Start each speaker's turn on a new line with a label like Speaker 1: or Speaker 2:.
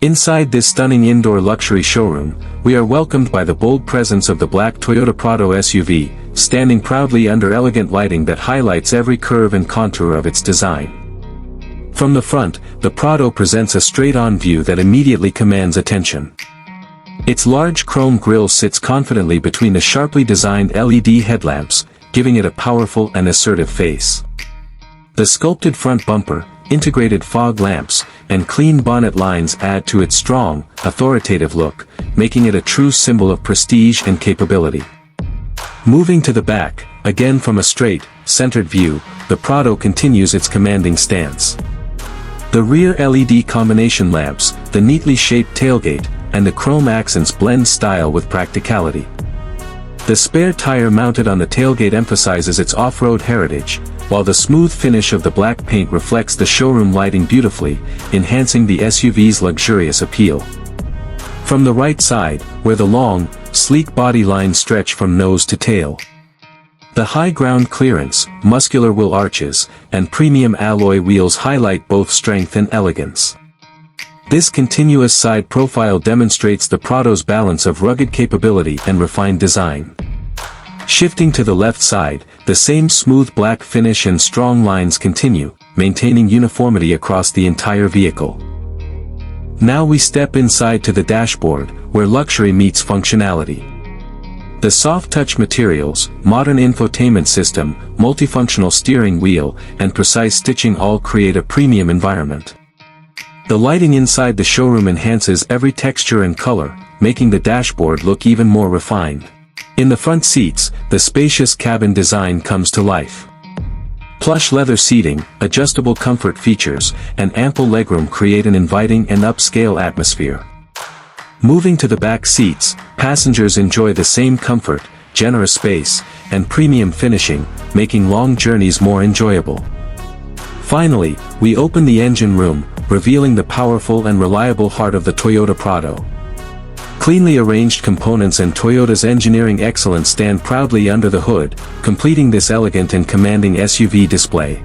Speaker 1: Inside this stunning indoor luxury showroom, we are welcomed by the bold presence of the black Toyota Prado SUV, standing proudly under elegant lighting that highlights every curve and contour of its design. From the front, the Prado presents a straight-on view that immediately commands attention. Its large chrome grille sits confidently between the sharply designed LED headlamps, giving it a powerful and assertive face. The sculpted front bumper, integrated fog lamps, and clean bonnet lines add to its strong, authoritative look, making it a true symbol of prestige and capability. Moving to the back, again from a straight, centered view, the Prado continues its commanding stance. The rear LED combination lamps, the neatly shaped tailgate, and the chrome accents blend style with practicality. The spare tire mounted on the tailgate emphasizes its off-road heritage, while the smooth finish of the black paint reflects the showroom lighting beautifully, enhancing the SUV's luxurious appeal. From the right side, where the long, sleek body lines stretch from nose to tail. The high ground clearance, muscular wheel arches, and premium alloy wheels highlight both strength and elegance. This continuous side profile demonstrates the Prado's balance of rugged capability and refined design. Shifting to the left side, the same smooth black finish and strong lines continue, maintaining uniformity across the entire vehicle. Now we step inside to the dashboard, where luxury meets functionality. The soft-touch materials, modern infotainment system, multifunctional steering wheel, and precise stitching all create a premium environment. The lighting inside the showroom enhances every texture and color, making the dashboard look even more refined. In the front seats, the spacious cabin design comes to life. Plush leather seating, adjustable comfort features, and ample legroom create an inviting and upscale atmosphere. Moving to the back seats, passengers enjoy the same comfort, generous space, and premium finishing, making long journeys more enjoyable. Finally, we open the engine room, revealing the powerful and reliable heart of the Toyota Prado. Cleanly arranged components and Toyota's engineering excellence stand proudly under the hood, completing this elegant and commanding SUV display.